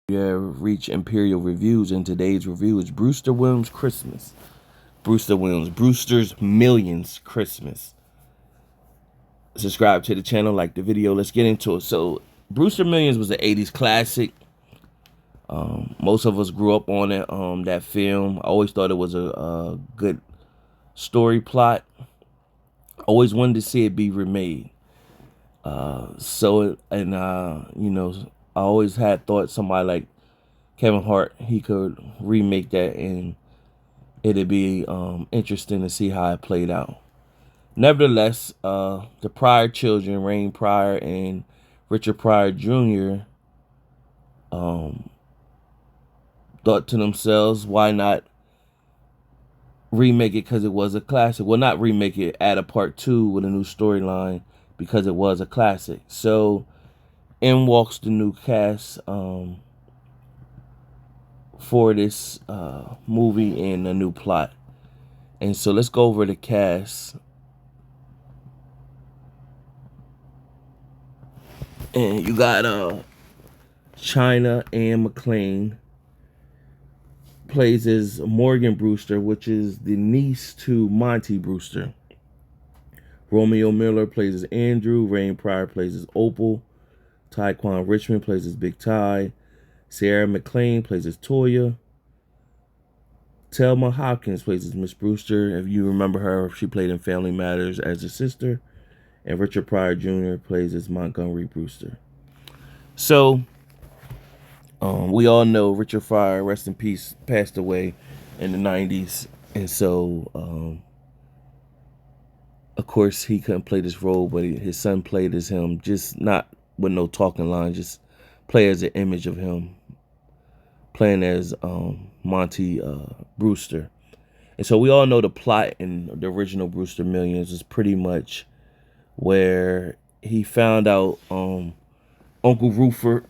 reach Imperial Reviews, and today's review is Brewster Williams Christmas. Brewster Williams, Brewster's Millions Christmas. Subscribe to the channel, like the video. Let's get into it. So, Brewster Millions was an 80s classic. Most of us grew up on it. That film. I always thought it was a good story plot. Always wanted to see it be remade. I always had thought somebody like Kevin Hart, he could remake that and it'd be interesting to see how it played out. Nevertheless, the Pryor children, Rain Pryor and Richard Pryor Jr., thought to themselves, why not remake it because it was a classic? Well, not remake it, add a part two with a new storyline because it was a classic. So in walks the new cast for this movie and a new plot. And so let's go over the cast. And you got China Ann McClain plays as Morgan Brewster, which is the niece to Monty Brewster. Romeo Miller plays as Andrew. Rain Pryor plays as Opal. Tyquan Richmond plays as Big Ty. Sierra McLean plays as Toya. Thelma Hopkins plays as Miss Brewster. If you remember her, she played in Family Matters as a sister. And Richard Pryor Jr. plays as Montgomery Brewster. So, we all know Richard Pryor, rest in peace, passed away in the 90s. And so, of course, he couldn't play this role, but his son played as him, just not with no talking lines, just play as an image of him, playing as Monty Brewster. And so we all know the plot in the original Brewster Millions is pretty much where he found out Uncle Rupert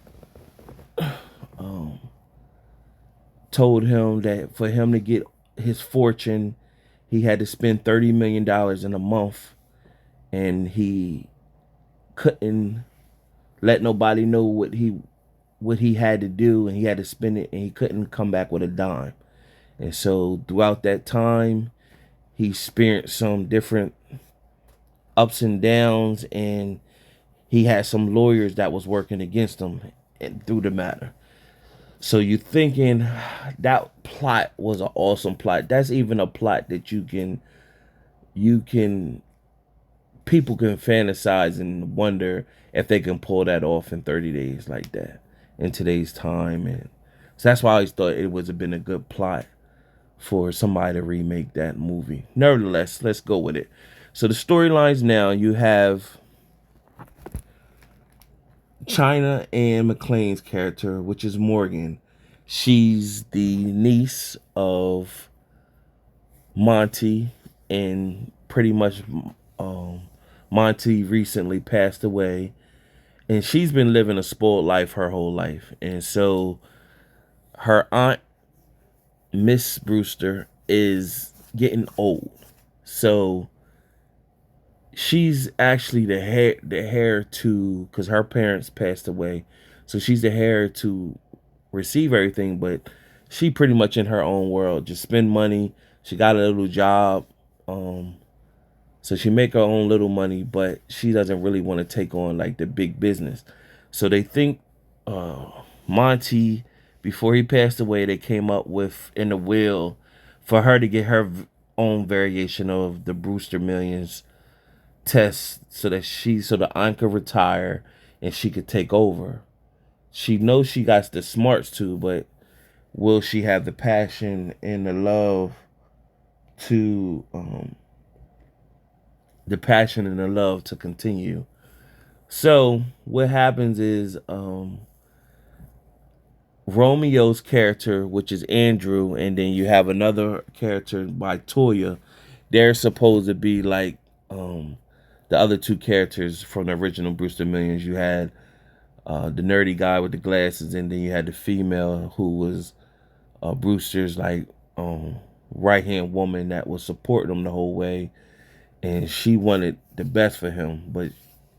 told him that for him to get his fortune, he had to spend $30 million in a month, and he couldn't let nobody know what he had to do, and he had to spend it, and he couldn't come back with a dime. And so throughout that time, he experienced some different ups and downs, and he had some lawyers that was working against him and through the matter. So you're thinking that plot was an awesome plot. That's even a plot that you can people can fantasize and wonder if they can pull that off in 30 days like that in today's time. And so that's why I always thought it would have been a good plot for somebody to remake that movie. Nevertheless, let's go with it. So the storylines now, you have China Ann McClain's character, which is Morgan. She's the niece of Monty, and pretty much Monty recently passed away, and she's been living a spoiled life her whole life. And so her aunt, Miss Brewster, is getting old. So she's actually the heir to, because her parents passed away. So she's the heir to receive everything, but she pretty much in her own world, just spend money. She got a little job. So she make her own little money, but she doesn't really want to take on like the big business. So they think Monty, before he passed away, they came up with in the will for her to get her own variation of the Brewster Millions test, so the aunt could retire and she could take over. She knows she got the smarts too, but will she have the passion and the love to continue? So what happens is Romeo's character, which is Andrew, and then you have another character by Toya. They're supposed to be like the other two characters from the original Brewster Millions. You had the nerdy guy with the glasses, and then you had the female who was Brewster's like right hand woman that was supporting him the whole way, and she wanted the best for him. But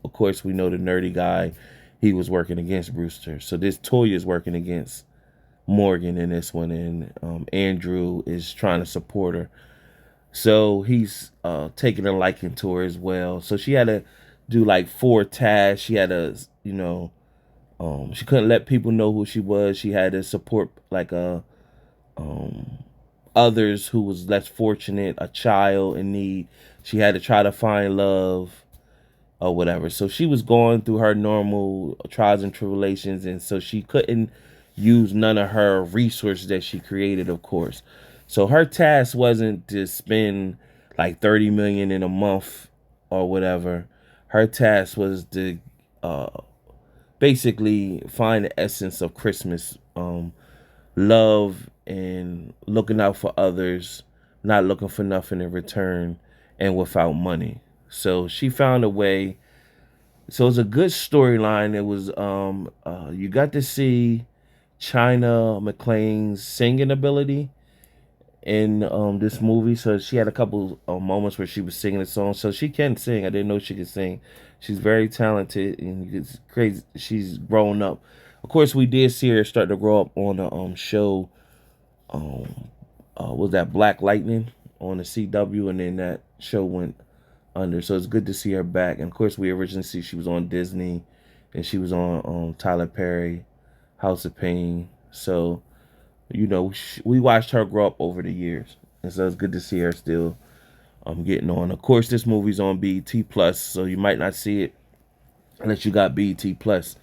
of course, we know the nerdy guy, he was working against Brewster. So this Toya is working against Morgan in this one, and Andrew is trying to support her. So he's taking a liking to her as well. So she had to do like 4 tasks. She had to, she couldn't let people know who she was. She had to support like um, others who was less fortunate, a child in need. She had to try to find love or whatever. So she was going through her normal trials and tribulations, and so she couldn't use none of her resources that she created, of course. So her task wasn't to spend like 30 million in a month or whatever. Her task was to uh, basically find the essence of Christmas, love and looking out for others, not looking for nothing in return, and without money. So she found a way. So it's a good storyline. It was you got to see China McClain's singing ability in this movie. So she had a couple moments where she was singing a song. So she can sing. I didn't know she could sing. She's very talented, and it's crazy. She's grown up. Of course, we did see her start to grow up on the show. Was that Black Lightning on the CW, and then that show went under. So it's good to see her back. And of course, we originally see she was on Disney, and she was on Tyler Perry, House of Pain. So we watched her grow up over the years, and so it's good to see her still getting on. Of course, this movie's on BET Plus, so you might not see it unless you got BET Plus.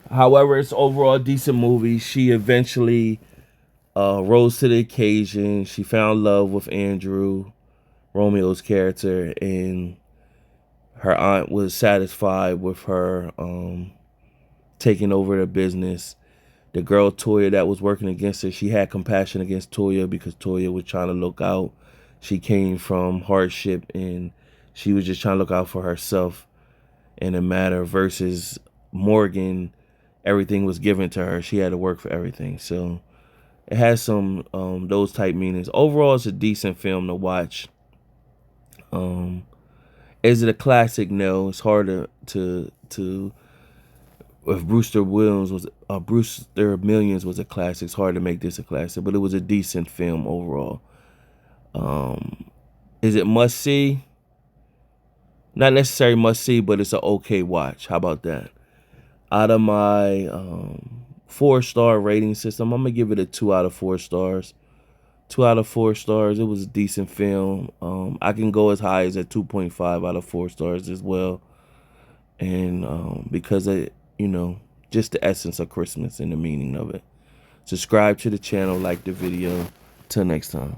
However, it's overall a decent movie. She eventually rose to the occasion. She found love with Andrew, Romeo's character, and her aunt was satisfied with her taking over the business. The girl Toya that was working against her, she had compassion against Toya because Toya was trying to look out. She came from hardship, and she was just trying to look out for herself in a matter, versus Morgan, everything was given to her. She had to work for everything. So it has some those type meanings. Overall, it's a decent film to watch. Is it a classic? No. It's hard to if Brewster Millions was a classic, it's hard to make this a classic, but it was a decent film overall. Is it must see? Not necessarily must see, but it's an okay watch. How about that? Out of my 4-star rating system, I'm gonna give it a 2 out of 4 stars. 2 out of 4 stars. It was a decent film. I can go as high as a 2.5 out of 4 stars as well. And because just the essence of Christmas and the meaning of it. Subscribe to the channel, like the video. Till next time.